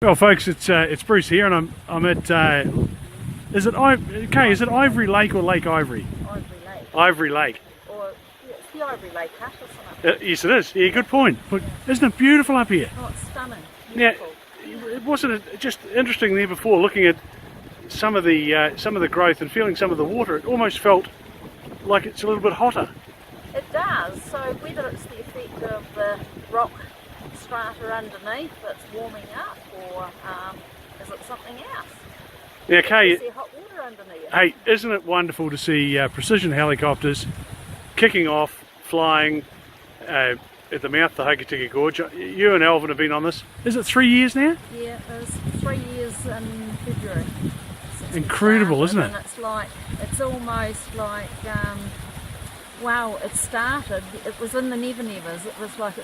Well, folks, it's Bruce here, and I'm at is it Kay? Is it Ivory Lake or Lake Ivory? Ivory Lake. Ivory Lake. Or it's the Ivory Lake Hut, isn't it? Yes, it is. Yeah, good point. But isn't it beautiful up here? Oh, it's stunning. Now, Beautiful. wasn't it just interesting there before, looking at some of the growth and feeling some of the water? It almost felt like it's a little bit hotter. It does. So whether it's the effect of the rock strata underneath that's warming up, or is it something else? Yeah, Kay. Is there hot water underneath? Hey, isn't it wonderful to see precision helicopters kicking off, flying at the mouth of the Hokitika Gorge? You and Alvin have been on this. Is it 3 years now? Yeah, it was 3 years in February. Incredible, isn't it? And it's almost like, wow, it started, it was in the never nevers, it was like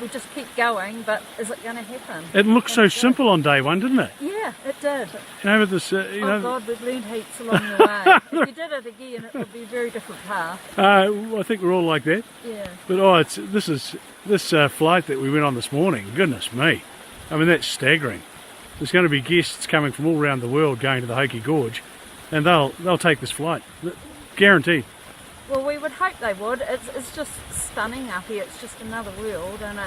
we just keep going, but is it going to happen? It looked so simple on day one, didn't it? Yeah, it did. You know, with this, Oh God, we've learned heaps along the way. If you did it again, it would be a very different path. I think we're all like that. Yeah. But this flight that we went on this morning. Goodness me, I mean, that's staggering. There's going to be guests coming from all around the world going to the Hoki Gorge, and they'll take this flight, guaranteed. Well, we would hope they would. It's just stunning up here. It's just another world, and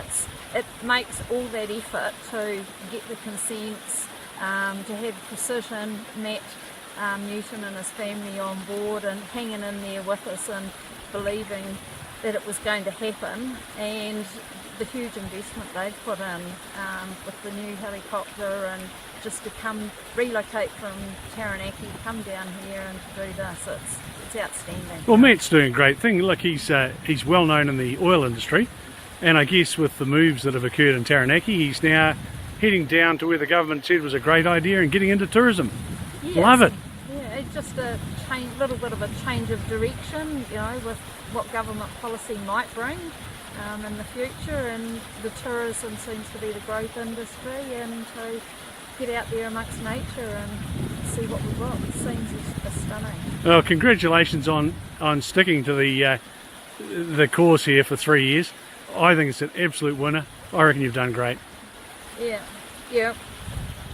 it makes all that effort to get the consents, to have Precision, Matt Newton and his family on board and hanging in there with us and believing that it was going to happen, and the huge investment they've put in with the new helicopter, and just to relocate from Taranaki, come down here and to do this, it's outstanding. Well, Matt's doing a great thing. Look, he's well known in the oil industry, and I guess with the moves that have occurred in Taranaki, he's now heading down to where the government said was a great idea and getting into tourism. Yes. Love it. Yeah, it's just a little bit of a change of direction, you know, with what government policy might bring in the future, and the tourism seems to be the growth industry, and to get out there amongst nature and see what we've got. The scenes are stunning. Well, congratulations on sticking to the course here for 3 years. I think it's an absolute winner. I reckon you've done great. Yeah.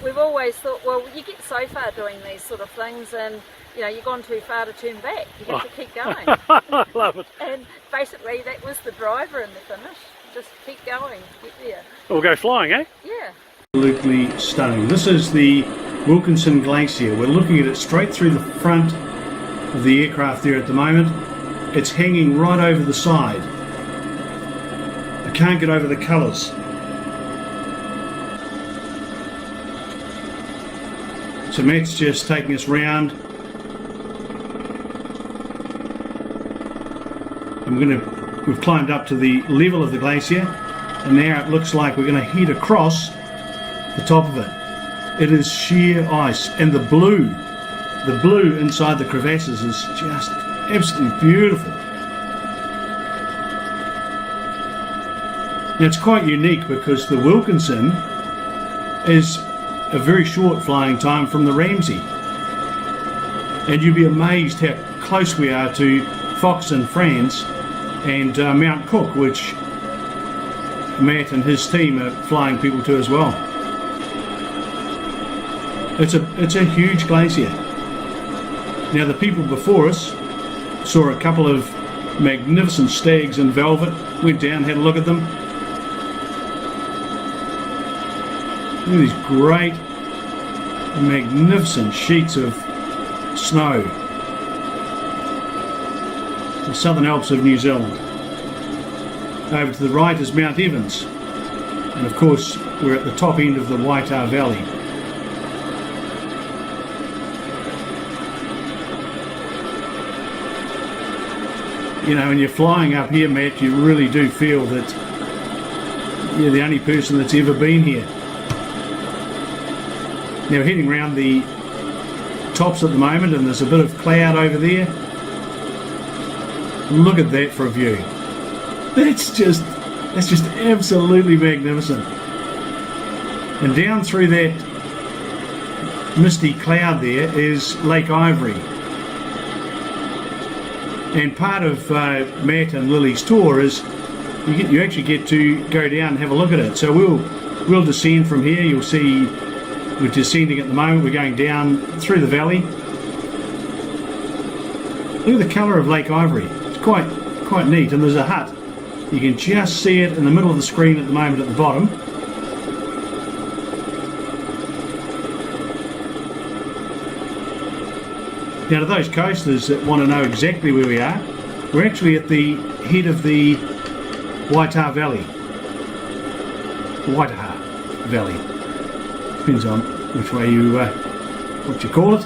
We've always thought, well, you get so far doing these sort of things, and you know, you've gone too far to turn back. You have to keep going. I love it. And basically that was the driver in the finish. Just keep going, get there. We'll go flying, eh? Yeah. Absolutely stunning. This is the Wilkinson Glacier. We're looking at it straight through the front of the aircraft there at the moment. It's hanging right over the side. I can't get over the colours. So Matt's just taking us round. And we've climbed up to the level of the glacier, and now it looks like we're going to head across the top of it. It is sheer ice, and the blue inside the crevasses is just absolutely beautiful. Now it's quite unique because the Wilkinson is a very short flying time from the Ramsay, and you'd be amazed how close we are to Fox and France and Mount Cook, which Matt and his team are flying people to as well. It's a huge glacier. Now the people before us saw a couple of magnificent stags in velvet, went down, had a look at them. Look at these great, magnificent sheets of snow. The Southern Alps of New Zealand. Over to the right is Mount Evans, and of course we're at the top end of the Waitā Valley. You know, when you're flying up here, Matt, you really do feel that you're the only person that's ever been here. Now we're heading around the tops at the moment, and there's a bit of cloud over there. Look at that for a view. That's just absolutely magnificent. And down through that misty cloud there is Lake Ivory. And part of Matt and Lily's tour is you actually get to go down and have a look at it. So we'll We'll descend from here. You'll see we're descending at the moment. We're going down through the valley. Look at the colour of Lake Ivory. It's quite neat. And there's a hut. You can just see it in the middle of the screen at the moment at the bottom. Now to those coasters that want to know exactly where we are, we're actually at the head of the Waitaha Valley. Waitaha Valley. Depends on which way you, what you call it.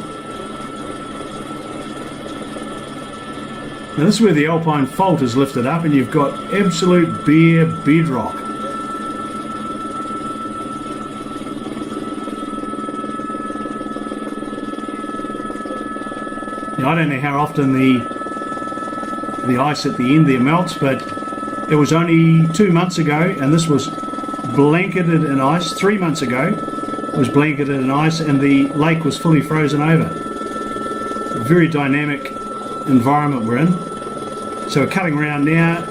Now this is where the Alpine Fault is lifted up and you've got absolute bare bedrock. Now I don't know how often the ice at the end there melts, but it was only 2 months ago and this was blanketed in ice. 3 months ago it was blanketed in ice and the lake was fully frozen over. A very dynamic environment we're in. So we're cutting around now.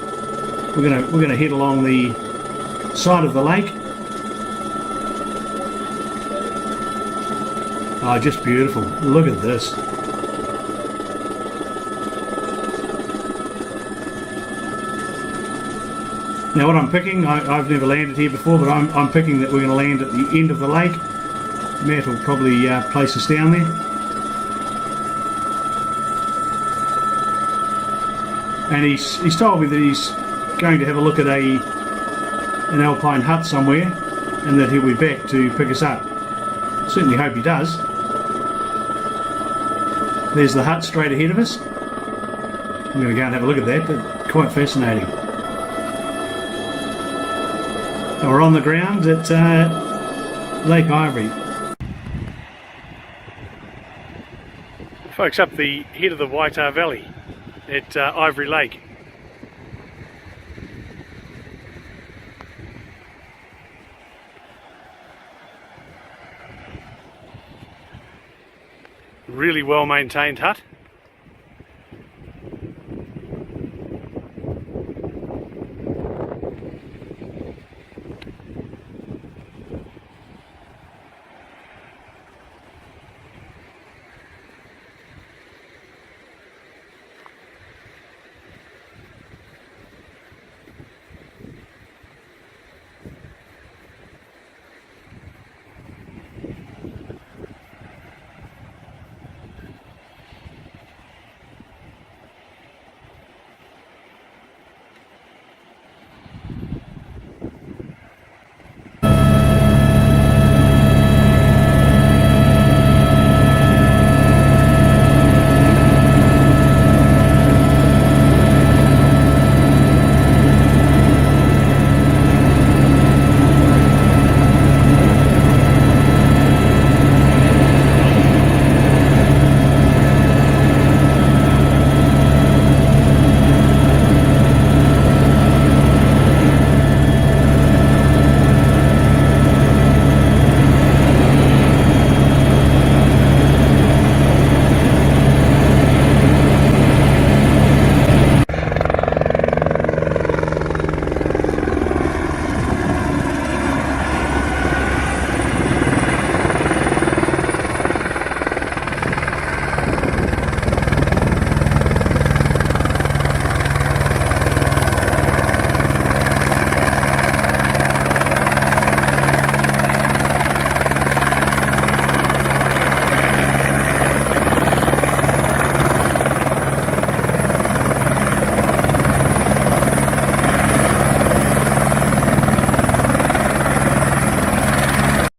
We're gonna head along the side of the lake. Oh, just beautiful. Look at this. Now what I'm picking, I've never landed here before, but I'm picking that we're going to land at the end of the lake. Matt will probably place us down there. And he's told me that he's going to have a look at an alpine hut somewhere and that he'll be back to pick us up. Certainly hope he does. There's the hut straight ahead of us. I'm going to go and have a look at that, but quite fascinating. And we're on the ground at Lake Ivory. Folks, up the head of the Waitaha Valley at Ivory Lake. Really well maintained hut.